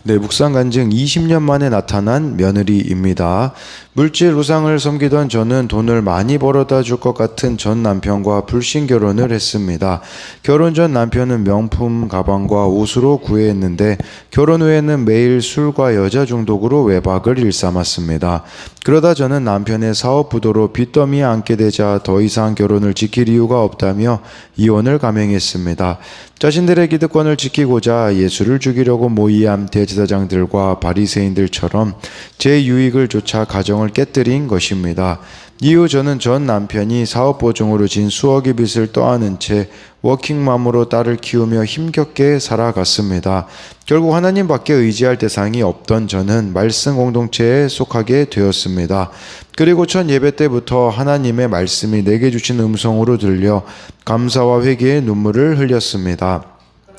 네, 묵상 간증 20년 만에 나타난 며느리입니다. 물질 우상을 섬기던 저는 돈을 많이 벌어다 줄 것 같은 전 남편과 불신 결혼을 했습니다. 결혼 전 남편은 명품 가방과 옷으로 구애했는데 결혼 후에는 매일 술과 여자 중독으로 외박을 일삼았습니다. 그러다 저는 남편의 사업 부도로 빚더미에 앉게 되자 더 이상 결혼을 지킬 이유가 없다며 이혼을 감행했습니다. 자신들의 기득권을 지키고자 예수를 죽이려고 모의한 대제사장들과 바리새인들처럼 제 유익을 쫓아 가정을 깨뜨린 것입니다. 이후 저는 전 남편이 사업 보증으로 진 수억의 빚을 떠안은 채 워킹맘으로 딸을 키우며 힘겹게 살아갔습니다. 결국 하나님밖에 의지할 대상이 없던 저는 말씀 공동체에 속하게 되었습니다. 그리고 첫 예배 때부터 하나님의 말씀이 내게 주신 음성으로 들려 감사와 회개의 눈물을 흘렸습니다.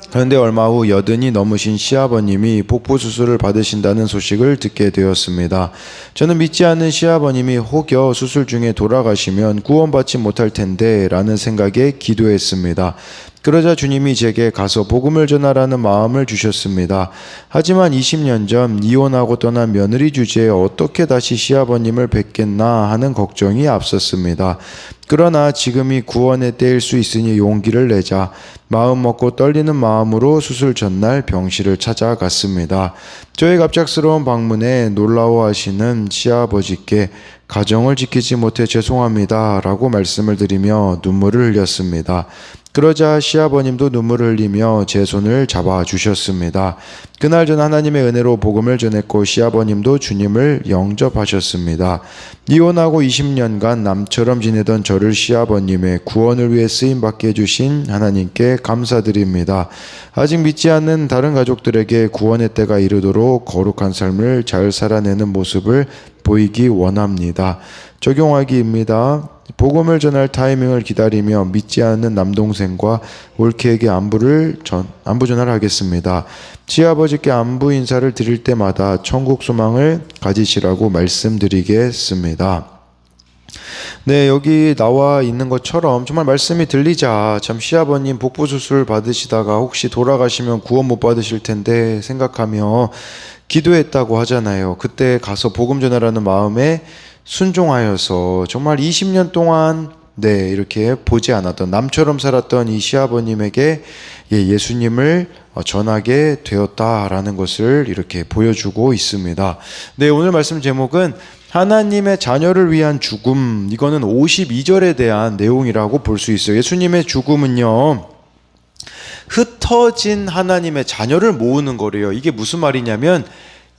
그런데 얼마 후 여든이 넘으신 시아버님이 복부 수술을 받으신다는 소식을 듣게 되었습니다. 저는 믿지 않는 시아버님이 혹여 수술 중에 돌아가시면 구원받지 못할 텐데 라는 생각에 기도했습니다. 그러자 주님이 제게 가서 복음을 전하라는 마음을 주셨습니다. 하지만 20년 전 이혼하고 떠난 며느리 주제에 어떻게 다시 시아버님을 뵙겠나 하는 걱정이 앞섰습니다. 그러나 지금이 구원의 때일 수 있으니 용기를 내자 마음 먹고 떨리는 마음으로 수술 전날 병실을 찾아갔습니다. 저의 갑작스러운 방문에 놀라워하시는 시아버지께 가정을 지키지 못해 죄송합니다 라고 말씀을 드리며 눈물을 흘렸습니다. 그러자 시아버님도 눈물을 흘리며 제 손을 잡아주셨습니다. 그날 전 하나님의 은혜로 복음을 전했고 시아버님도 주님을 영접하셨습니다. 이혼하고 20년간 남처럼 지내던 저를 시아버님의 구원을 위해 쓰임받게 해주신 하나님께 감사드립니다. 아직 믿지 않는 다른 가족들에게 구원의 때가 이르도록 거룩한 삶을 잘 살아내는 모습을 보이기 원합니다. 적용하기입니다. 복음을 전할 타이밍을 기다리며 믿지 않는 남동생과 올케에게 안부 전화를 하겠습니다. 시아버지께 안부 인사를 드릴 때마다 천국 소망을 가지시라고 말씀드리겠습니다. 네, 여기 나와 있는 것처럼 정말 말씀이 들리자 참 시아버님 복부 수술 받으시다가 혹시 돌아가시면 구원 못 받으실 텐데 생각하며 기도했다고 하잖아요. 그때 가서 복음 전하라는 마음에 순종하여서 정말 20년 동안 이렇게 보지 않았던 남처럼 살았던 이 시아버님에게 예수님을 전하게 되었다라는 것을 이렇게 보여주고 있습니다. 네, 오늘 말씀 제목은 하나님의 자녀를 위한 죽음, 이거는 52절에 대한 내용이라고 볼 수 있어요. 예수님의 죽음은요, 흩어진 하나님의 자녀를 모으는 거래요. 이게 무슨 말이냐면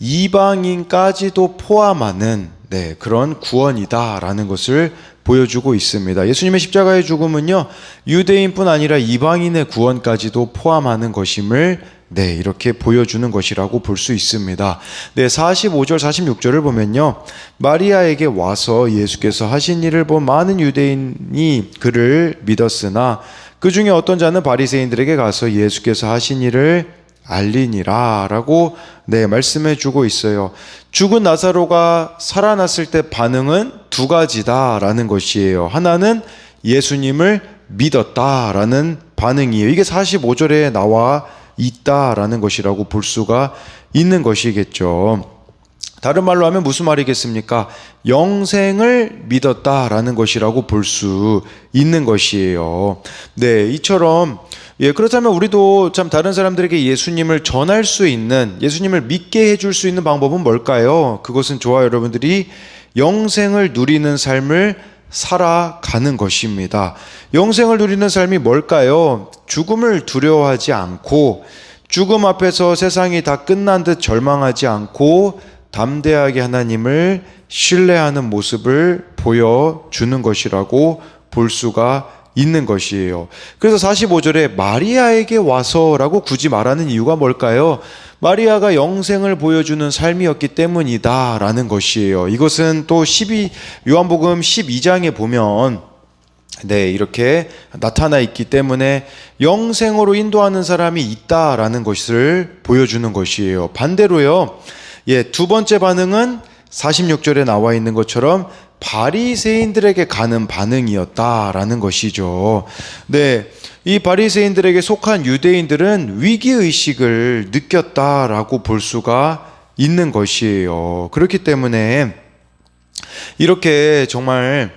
이방인까지도 포함하는 그런 구원이다라는 것을 보여주고 있습니다. 예수님의 십자가의 죽음은요, 유대인뿐 아니라 이방인의 구원까지도 포함하는 것임을 이렇게 보여주는 것이라고 볼 수 있습니다. 45절, 46절을 보면요, 마리아에게 와서 예수께서 하신 일을 본 많은 유대인이 그를 믿었으나 그 중에 어떤 자는 바리새인들에게 가서 예수께서 하신 일을 알리니라 라고 말씀해 주고 있어요. 죽은 나사로가 살아났을 때 반응은 두 가지다 라는 것이에요. 하나는 예수님을 믿었다라는 반응이에요. 이게 45절에 나와 있다라는 것이라고 볼 수가 있는 것이겠죠. 다른 말로 하면 무슨 말이겠습니까? 영생을 믿었다라는 것이라고 볼 수 있는 것이에요. 이처럼 그렇다면 우리도 참 다른 사람들에게 예수님을 전할 수 있는, 예수님을 믿게 해줄 수 있는 방법은 뭘까요? 그것은 저와 여러분들이 영생을 누리는 삶을 살아가는 것입니다. 영생을 누리는 삶이 뭘까요? 죽음을 두려워하지 않고, 죽음 앞에서 세상이 다 끝난 듯 절망하지 않고 담대하게 하나님을 신뢰하는 모습을 보여주는 것이라고 볼 수가 있는 것이에요. 그래서 45절에 마리아에게 와서라고 굳이 말하는 이유가 뭘까요? 마리아가 영생을 보여주는 삶이었기 때문이다 라는 것이에요. 이것은 또 요한복음 12장에 보면 이렇게 나타나 있기 때문에 영생으로 인도하는 사람이 있다라는 것을 보여주는 것이에요. 반대로요, 두 번째 반응은 46절에 나와 있는 것처럼 바리새인들에게 가는 반응이었다라는 것이죠. 네, 이 바리새인들에게 속한 유대인들은 위기의식을 느꼈다라고 볼 수가 있는 것이에요. 그렇기 때문에 이렇게 정말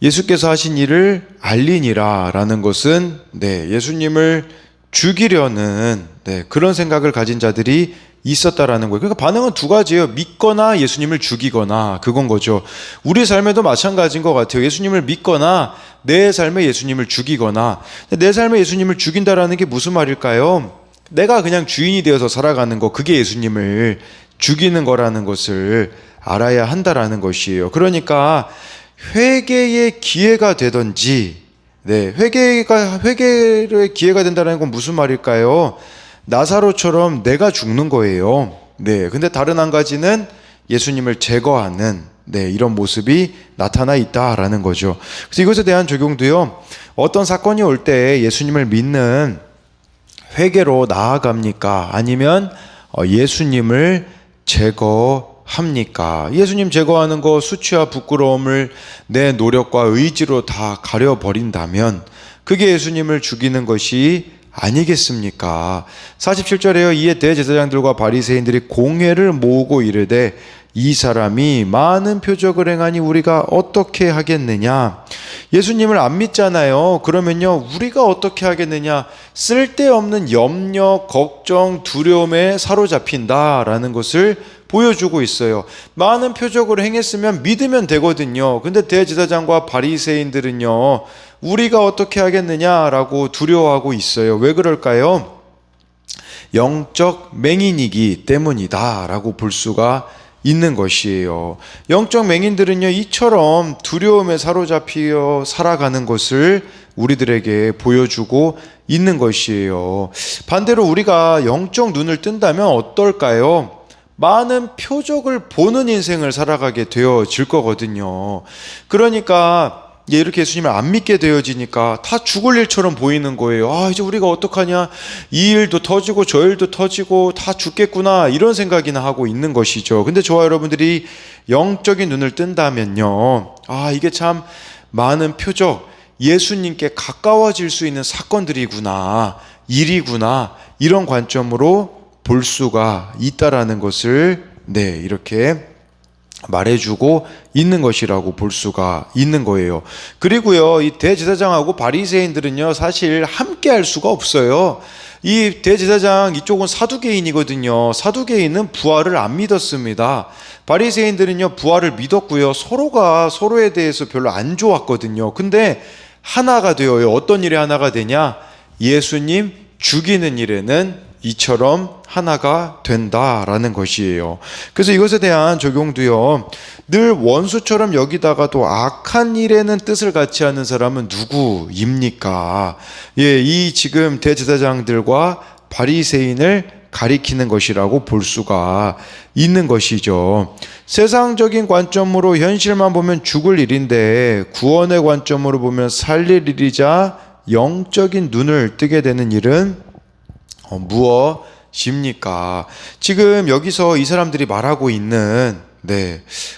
예수께서 하신 일을 알리니라라는 것은 예수님을 죽이려는 그런 생각을 가진 자들이 있었다라는 거예요. 그러니까 반응은 두 가지예요. 믿거나 예수님을 죽이거나, 그건 거죠. 우리 삶에도 마찬가지인 것 같아요. 예수님을 믿거나 내 삶에 예수님을 죽이거나. 내 삶에 예수님을 죽인다라는 게 무슨 말일까요? 내가 그냥 주인이 되어서 살아가는 거, 그게 예수님을 죽이는 거라는 것을 알아야 한다라는 것이에요. 그러니까 회개의 기회가 되든지, 회개의 기회가 된다는 건 무슨 말일까요? 나사로처럼 내가 죽는 거예요. 근데 다른 한 가지는 예수님을 제거하는 이런 모습이 나타나 있다라는 거죠. 그래서 이것에 대한 적용도요. 어떤 사건이 올 때 예수님을 믿는 회개로 나아갑니까? 아니면 예수님을 제거합니까? 예수님 제거하는 거 수치와 부끄러움을 내 노력과 의지로 다 가려버린다면 그게 예수님을 죽이는 것이 아니겠습니까? 47절에요. 이에 대제사장들과 바리새인들이 공회를 모으고 이르되 이 사람이 많은 표적을 행하니 우리가 어떻게 하겠느냐? 예수님을 안 믿잖아요. 그러면요, 우리가 어떻게 하겠느냐? 쓸데없는 염려, 걱정, 두려움에 사로잡힌다라는 것을 보여주고 있어요. 많은 표적을 행했으면 믿으면 되거든요. 근데 대제사장과 바리새인들은요, 우리가 어떻게 하겠느냐라고 두려워하고 있어요. 왜 그럴까요? 영적 맹인이기 때문이다라고 볼 수가 있는 것이에요. 영적 맹인들은요, 이처럼 두려움에 사로잡혀 살아가는 것을 우리들에게 보여주고 있는 것이에요. 반대로 우리가 영적 눈을 뜬다면 어떨까요? 많은 표적을 보는 인생을 살아가게 되어질 거거든요. 그러니까 이렇게 예수님을 안 믿게 되어지니까 다 죽을 일처럼 보이는 거예요. 이제 우리가 어떡하냐, 이 일도 터지고 저 일도 터지고 다 죽겠구나, 이런 생각이나 하고 있는 것이죠. 근데 저와 여러분들이 영적인 눈을 뜬다면요, 이게 참 많은 표적, 예수님께 가까워질 수 있는 사건들이구나, 일이구나, 이런 관점으로 볼 수가 있다라는 것을 이렇게 말해주고 있는 것이라고 볼 수가 있는 거예요. 그리고요, 이 대제사장하고 바리새인들은요, 사실 함께 할 수가 없어요. 이 대제사장 이쪽은 사두개인이거든요. 사두개인은 부활을 안 믿었습니다. 바리새인들은요, 부활을 믿었고요. 서로가 서로에 대해서 별로 안 좋았거든요. 근데 하나가 되어요. 어떤 일에 하나가 되냐? 예수님 죽이는 일에는 이처럼 하나가 된다라는 것이에요. 그래서 이것에 대한 적용도요, 늘 원수처럼 여기다가도 악한 일에는 뜻을 같이 하는 사람은 누구입니까? 이 지금 대제사장들과 바리새인을 가리키는 것이라고 볼 수가 있는 것이죠. 세상적인 관점으로 현실만 보면 죽을 일인데 구원의 관점으로 보면 살릴 일이자 영적인 눈을 뜨게 되는 일은 무엇입니까? 지금 여기서 이 사람들이 말하고 있는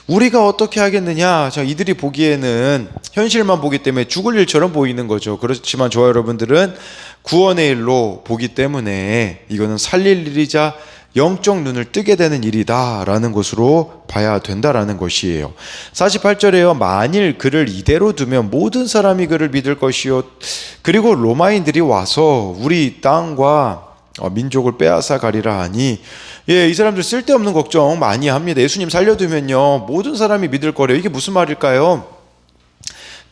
우리가 어떻게 하겠느냐? 이들이 보기에는 현실만 보기 때문에 죽을 일처럼 보이는 거죠. 그렇지만 저와 여러분들은 구원의 일로 보기 때문에 이거는 살릴 일이자 영적 눈을 뜨게 되는 일이다라는 것으로 봐야 된다라는 것이에요. 48절에요. 만일 그를 이대로 두면 모든 사람이 그를 믿을 것이요. 그리고 로마인들이 와서 우리 땅과 민족을 빼앗아 가리라 하니, 이 사람들 쓸데없는 걱정 많이 합니다. 예수님 살려두면요, 모든 사람이 믿을 거래요. 이게 무슨 말일까요?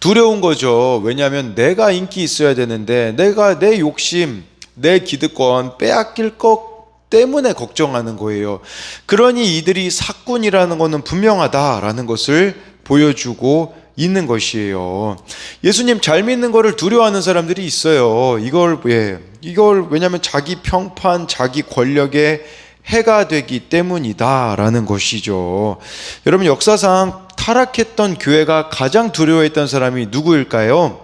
두려운 거죠. 왜냐하면 내가 인기 있어야 되는데 내가 내 욕심, 내 기득권 빼앗길 것 때문에 걱정하는 거예요. 그러니 이들이 사꾼이라는 것은 분명하다라는 것을 보여주고 있는 것이에요. 예수님 잘 믿는 거를 두려워하는 사람들이 있어요. 이걸 왜냐하면 자기 평판, 자기 권력에 해가 되기 때문이다라는 것이죠. 여러분, 역사상 타락했던 교회가 가장 두려워했던 사람이 누구일까요?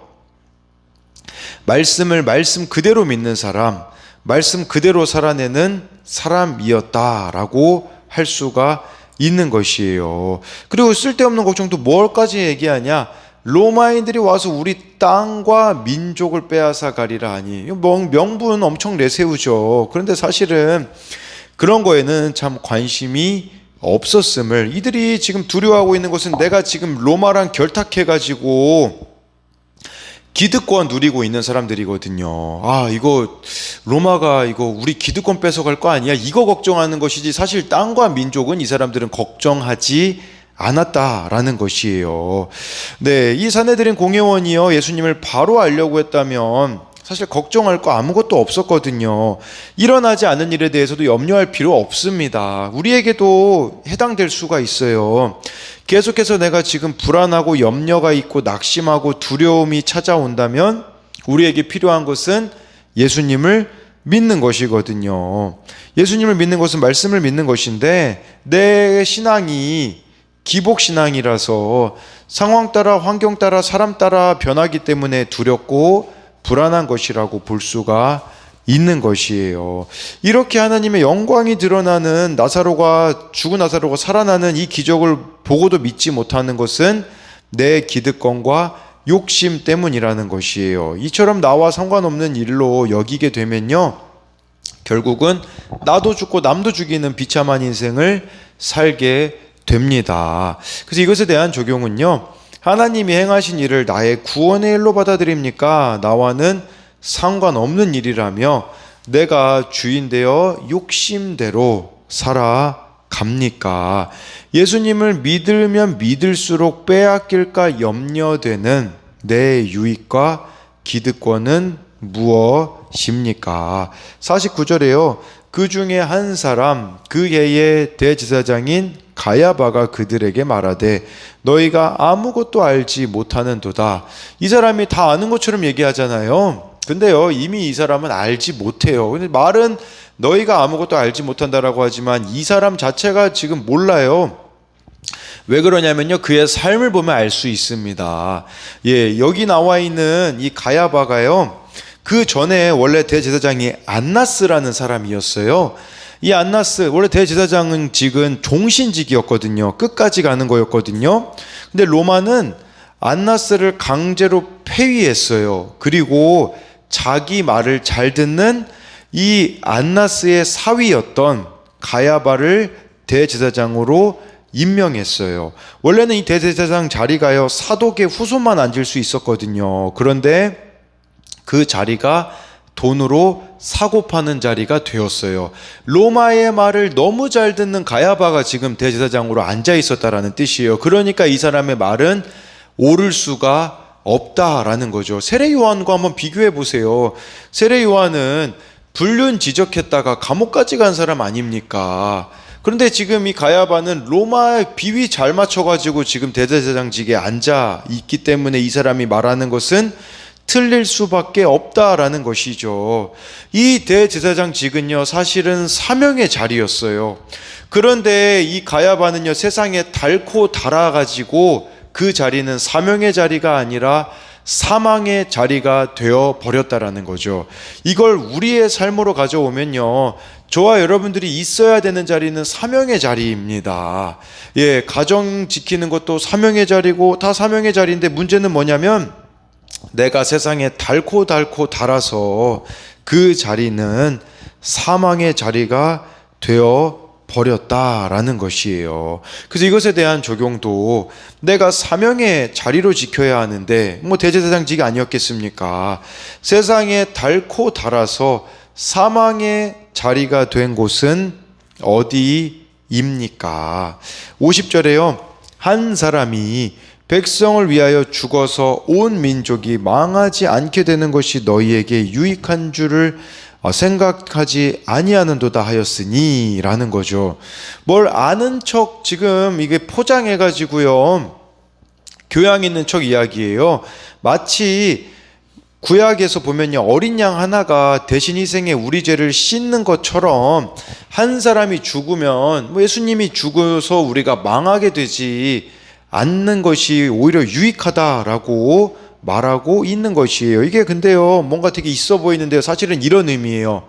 말씀을 말씀 그대로 믿는 사람, 말씀 그대로 살아내는 사람이었다라고 할 수가 있는 것이에요. 그리고 쓸데없는 걱정도 뭘까지 얘기하냐? 로마인들이 와서 우리 땅과 민족을 빼앗아 가리라 하니, 명분 엄청 내세우죠. 그런데 사실은 그런 거에는 참 관심이 없었음을, 이들이 지금 두려워하고 있는 것은 내가 지금 로마랑 결탁해가지고 기득권 누리고 있는 사람들이거든요. 이거 로마가 이거 우리 기득권 뺏어갈 거 아니야? 이거 걱정하는 것이지, 사실 땅과 민족은 이 사람들은 걱정하지 않았다라는 것이에요. 네, 이 사내들인 공회원이요, 예수님을 바로 알려고 했다면 사실 걱정할 거 아무것도 없었거든요. 일어나지 않은 일에 대해서도 염려할 필요 없습니다. 우리에게도 해당될 수가 있어요. 계속해서 내가 지금 불안하고 염려가 있고 낙심하고 두려움이 찾아온다면 우리에게 필요한 것은 예수님을 믿는 것이거든요. 예수님을 믿는 것은 말씀을 믿는 것인데, 내 신앙이 기복신앙이라서 상황 따라 환경 따라 사람 따라 변하기 때문에 두렵고 불안한 것이라고 볼 수가 있는 것이에요. 이렇게 하나님의 영광이 드러나는 죽은 나사로가 살아나는 이 기적을 보고도 믿지 못하는 것은 내 기득권과 욕심 때문이라는 것이에요. 이처럼 나와 상관없는 일로 여기게 되면요, 결국은 나도 죽고 남도 죽이는 비참한 인생을 살게 됩니다. 그래서 이것에 대한 적용은요, 하나님이 행하신 일을 나의 구원의 일로 받아들입니까? 나와는 상관없는 일이라며 내가 주인 되어 욕심대로 살아갑니까? 예수님을 믿으면 믿을수록 빼앗길까 염려되는 내 유익과 기득권은 무엇입니까? 49절에요. 그 중에 한 사람, 그 해의 대제사장인 가야바가 그들에게 말하되 너희가 아무것도 알지 못하는도다. 이 사람이 다 아는 것처럼 얘기하잖아요. 근데요, 이미 이 사람은 알지 못해요. 근데 말은 너희가 아무것도 알지 못한다라고 하지만 이 사람 자체가 지금 몰라요. 왜 그러냐면요, 그의 삶을 보면 알 수 있습니다. 여기 나와 있는 이 가야바가요, 그 전에 원래 대제사장이 안나스라는 사람이었어요. 이 안나스, 원래 대제사장은 직은 종신직이었거든요. 끝까지 가는 거였거든요. 근데 로마는 안나스를 강제로 폐위했어요. 그리고 자기 말을 잘 듣는 이 안나스의 사위였던 가야바를 대제사장으로 임명했어요. 원래는 이 대제사장 자리가요, 사독의 후손만 앉을 수 있었거든요. 그런데 그 자리가 돈으로 사고 파는 자리가 되었어요. 로마의 말을 너무 잘 듣는 가야바가 지금 대제사장으로 앉아 있었다라는 뜻이에요. 그러니까 이 사람의 말은 옳을 수가 없다라는 거죠. 세례 요한과 한번 비교해 보세요. 세례 요한은 불륜 지적했다가 감옥까지 간 사람 아닙니까? 그런데 지금 이 가야바는 로마의 비위 잘 맞춰가지고 지금 대제사장직에 앉아 있기 때문에 이 사람이 말하는 것은 틀릴 수밖에 없다라는 것이죠. 이 대제사장직은요, 사실은 사명의 자리였어요. 그런데 이 가야바는요, 세상에 닳고 닳아가지고 그 자리는 사명의 자리가 아니라 사망의 자리가 되어 버렸다라는 거죠. 이걸 우리의 삶으로 가져오면요, 저와 여러분들이 있어야 되는 자리는 사명의 자리입니다. 가정 지키는 것도 사명의 자리고 다 사명의 자리인데, 문제는 뭐냐면 내가 세상에 닳고 닳아서 그 자리는 사망의 자리가 되어 버렸다라는 것이에요. 그래서 이것에 대한 적용도 내가 사명의 자리로 지켜야 하는데, 대제사장직이 아니었겠습니까? 세상에 닳고 닳아서 사망의 자리가 된 곳은 어디입니까? 50절에요. 한 사람이 백성을 위하여 죽어서 온 민족이 망하지 않게 되는 것이 너희에게 유익한 줄을 생각하지 아니하는도다 하였으니 라는 거죠. 뭘 아는 척 지금 이게 포장해 가지고요, 교양 있는 척 이야기예요. 마치 구약에서 보면요, 어린 양 하나가 대신 희생해 우리 죄를 씻는 것처럼 한 사람이 죽으면 예수님이 죽어서 우리가 망하게 되지 않는 것이 오히려 유익하다라고 말하고 있는 것이에요. 이게 근데요, 뭔가 되게 있어 보이는데요, 사실은 이런 의미예요.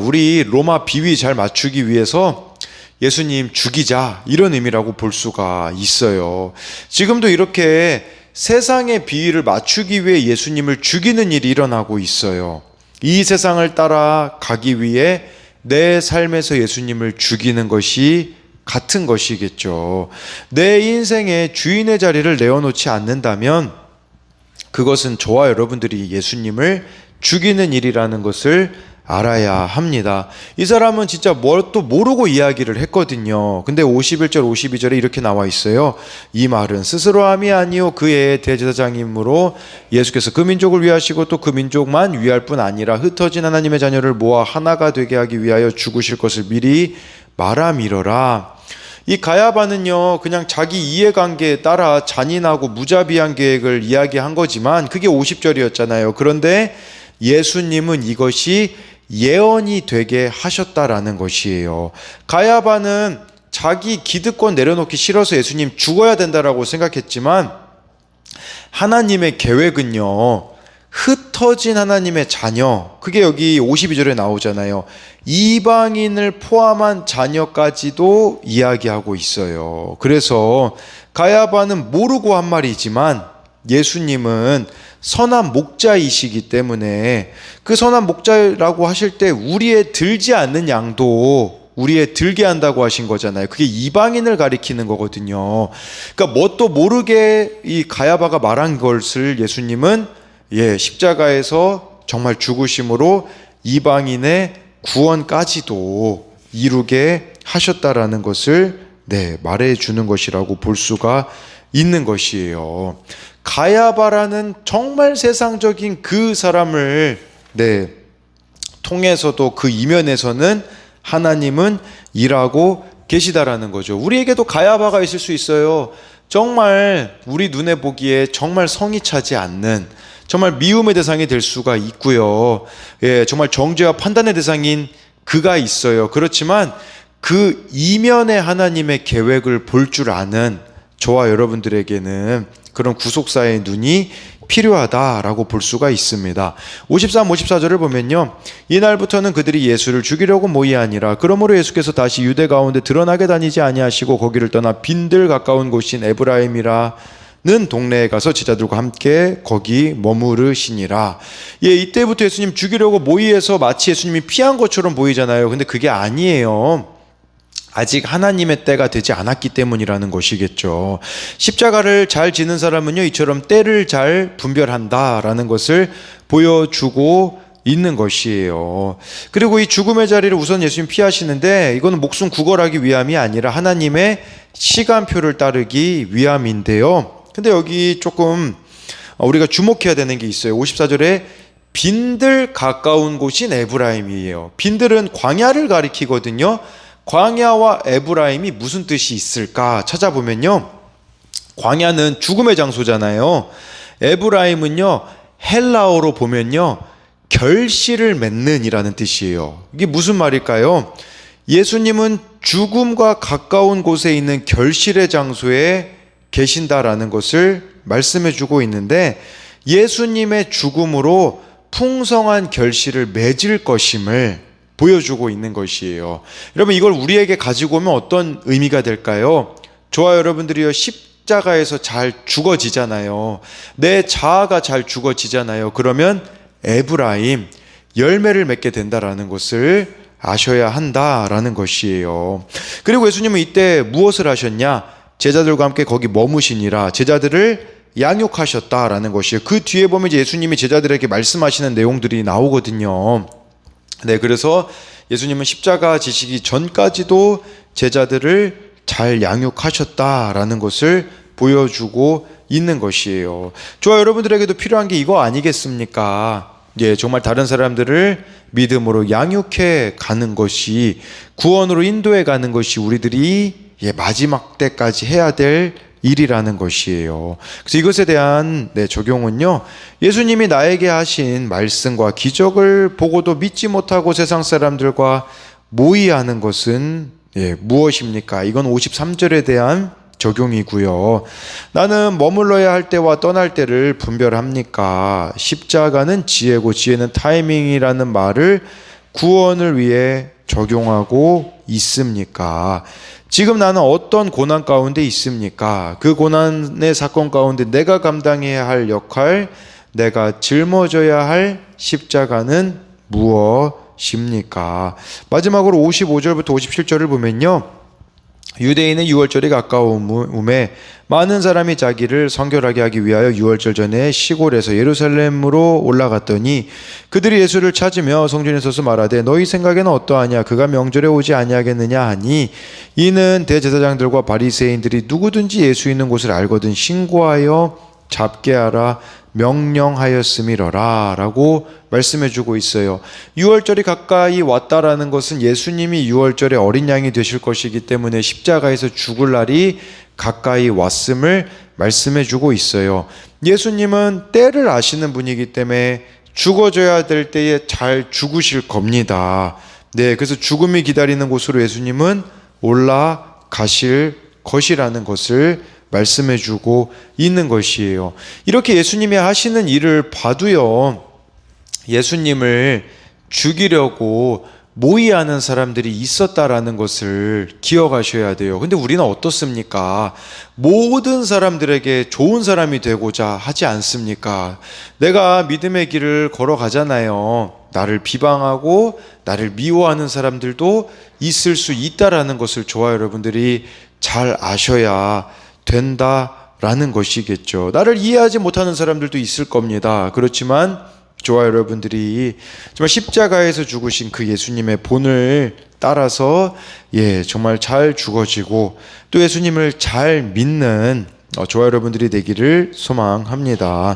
우리 로마 비위 잘 맞추기 위해서 예수님 죽이자, 이런 의미라고 볼 수가 있어요. 지금도 이렇게 세상의 비위를 맞추기 위해 예수님을 죽이는 일이 일어나고 있어요. 이 세상을 따라 가기 위해 내 삶에서 예수님을 죽이는 것이 같은 것이겠죠. 내 인생에 주인의 자리를 내어놓지 않는다면 그것은 저와 여러분들이 예수님을 죽이는 일이라는 것을 알아야 합니다. 이 사람은 진짜 뭘 또 모르고 이야기를 했거든요. 근데 51절 52절에 이렇게 나와 있어요. 이 말은 스스로 함이 아니요 그의 대제사장이므로 예수께서 그 민족을 위하시고 또 그 민족만 위할 뿐 아니라 흩어진 하나님의 자녀를 모아 하나가 되게 하기 위하여 죽으실 것을 미리 말하미러라. 이 가야바는요, 그냥 자기 이해관계에 따라 잔인하고 무자비한 계획을 이야기한 거지만 그게 50절이었잖아요. 그런데 예수님은 이것이 예언이 되게 하셨다라는 것이에요. 가야바는 자기 기득권 내려놓기 싫어서 예수님 죽어야 된다라고 생각했지만 하나님의 계획은요, 흩어진 하나님의 자녀, 그게 여기 52절에 나오잖아요. 이방인을 포함한 자녀까지도 이야기하고 있어요. 그래서 가야바는 모르고 한 말이지만 예수님은 선한 목자이시기 때문에 그 선한 목자라고 하실 때 우리의 들지 않는 양도 우리의 들게 한다고 하신 거잖아요. 그게 이방인을 가리키는 거거든요. 그러니까 뭣도 모르게 이 가야바가 말한 것을 예수님은 십자가에서 정말 죽으심으로 이방인의 구원까지도 이루게 하셨다라는 것을 말해주는 것이라고 볼 수가 있는 것이에요. 가야바라는 정말 세상적인 그 사람을 통해서도 그 이면에서는 하나님은 일하고 계시다라는 거죠. 우리에게도 가야바가 있을 수 있어요. 정말 우리 눈에 보기에 정말 성이 차지 않는, 정말 미움의 대상이 될 수가 있고요. 정말 정죄와 판단의 대상인 그가 있어요. 그렇지만 그 이면에 하나님의 계획을 볼 줄 아는 저와 여러분들에게는 그런 구속사의 눈이 필요하다라고 볼 수가 있습니다. 53, 54절을 보면요, 이날부터는 그들이 예수를 죽이려고 모이하니라. 그러므로 예수께서 다시 유대 가운데 드러나게 다니지 아니하시고 거기를 떠나 빈들 가까운 곳인 에브라임이라는 동네에 가서 제자들과 함께 거기 머무르시니라. 이때부터 예수님 죽이려고 모이해서 마치 예수님이 피한 것처럼 보이잖아요. 근데 그게 아니에요. 아직 하나님의 때가 되지 않았기 때문이라는 것이겠죠. 십자가를 잘 지는 사람은요, 이처럼 때를 잘 분별한다라는 것을 보여주고 있는 것이에요. 그리고 이 죽음의 자리를 우선 예수님 피하시는데 이거는 목숨 구걸하기 위함이 아니라 하나님의 시간표를 따르기 위함인데요. 근데 여기 조금 우리가 주목해야 되는 게 있어요. 54절에 빈들 가까운 곳인 에브라임이에요. 빈들은 광야를 가리키거든요. 광야와 에브라임이 무슨 뜻이 있을까 찾아보면요, 광야는 죽음의 장소잖아요. 에브라임은요, 헬라어로 보면요, 결실을 맺는 이라는 뜻이에요. 이게 무슨 말일까요? 예수님은 죽음과 가까운 곳에 있는 결실의 장소에 계신다라는 것을 말씀해 주고 있는데, 예수님의 죽음으로 풍성한 결실을 맺을 것임을 보여주고 있는 것이에요. 여러분, 이걸 우리에게 가지고 오면 어떤 의미가 될까요? 저와 여러분들이요, 십자가에서 잘 죽어지잖아요. 내 자아가 잘 죽어지잖아요. 그러면 에브라임, 열매를 맺게 된다라는 것을 아셔야 한다라는 것이에요. 그리고 예수님은 이때 무엇을 하셨냐? 제자들과 함께 거기 머무시니라. 제자들을 양육하셨다라는 것이에요. 그 뒤에 보면 이제 예수님이 제자들에게 말씀하시는 내용들이 나오거든요. 그래서 예수님은 십자가 지시기 전까지도 제자들을 잘 양육하셨다라는 것을 보여주고 있는 것이에요. 저와 여러분들에게도 필요한 게 이거 아니겠습니까? 정말 다른 사람들을 믿음으로 양육해 가는 것이, 구원으로 인도해 가는 것이 우리들이 마지막 때까지 해야 될 일이라는 것이에요. 그래서 이것에 대한 적용은요, 예수님이 나에게 하신 말씀과 기적을 보고도 믿지 못하고 세상 사람들과 모의하는 것은 무엇입니까? 이건 53절에 대한 적용이고요. 나는 머물러야 할 때와 떠날 때를 분별합니까? 십자가는 지혜고 지혜는 타이밍이라는 말을 구원을 위해 적용하고 있습니까? 지금 나는 어떤 고난 가운데 있습니까? 그 고난의 사건 가운데 내가 감당해야 할 역할, 내가 짊어져야 할 십자가는 무엇입니까? 마지막으로 55절부터 57절을 보면요. 유대인은 유월절이 가까움에 많은 사람이 자기를 성결하게 하기 위하여 유월절 전에 시골에서 예루살렘으로 올라갔더니 그들이 예수를 찾으며 성전에 서서 말하되 너희 생각에는 어떠하냐 그가 명절에 오지 아니하겠느냐 하니 이는 대제사장들과 바리새인들이 누구든지 예수 있는 곳을 알거든 신고하여 잡게 하라 명령하였음이러라 라고 말씀해 주고 있어요. 유월절이 가까이 왔다라는 것은 예수님이 유월절에 어린 양이 되실 것이기 때문에 십자가에서 죽을 날이 가까이 왔음을 말씀해 주고 있어요. 예수님은 때를 아시는 분이기 때문에 죽어져야 될 때에 잘 죽으실 겁니다. 네, 그래서 죽음이 기다리는 곳으로 예수님은 올라가실 것이라는 것을 말씀해 주고 있는 것이에요. 이렇게 예수님이 하시는 일을 봐도요, 예수님을 죽이려고 모의하는 사람들이 있었다라는 것을 기억하셔야 돼요. 근데 우리는 어떻습니까? 모든 사람들에게 좋은 사람이 되고자 하지 않습니까? 내가 믿음의 길을 걸어가잖아요. 나를 비방하고 나를 미워하는 사람들도 있을 수 있다라는 것을 저와 여러분들이 잘 아셔야 된다라는 것이겠죠. 나를 이해하지 못하는 사람들도 있을 겁니다. 그렇지만 저와 여러분들이 정말 십자가에서 죽으신 그 예수님의 본을 따라서 정말 잘 죽어지고 또 예수님을 잘 믿는 저와 여러분들이 되기를 소망합니다.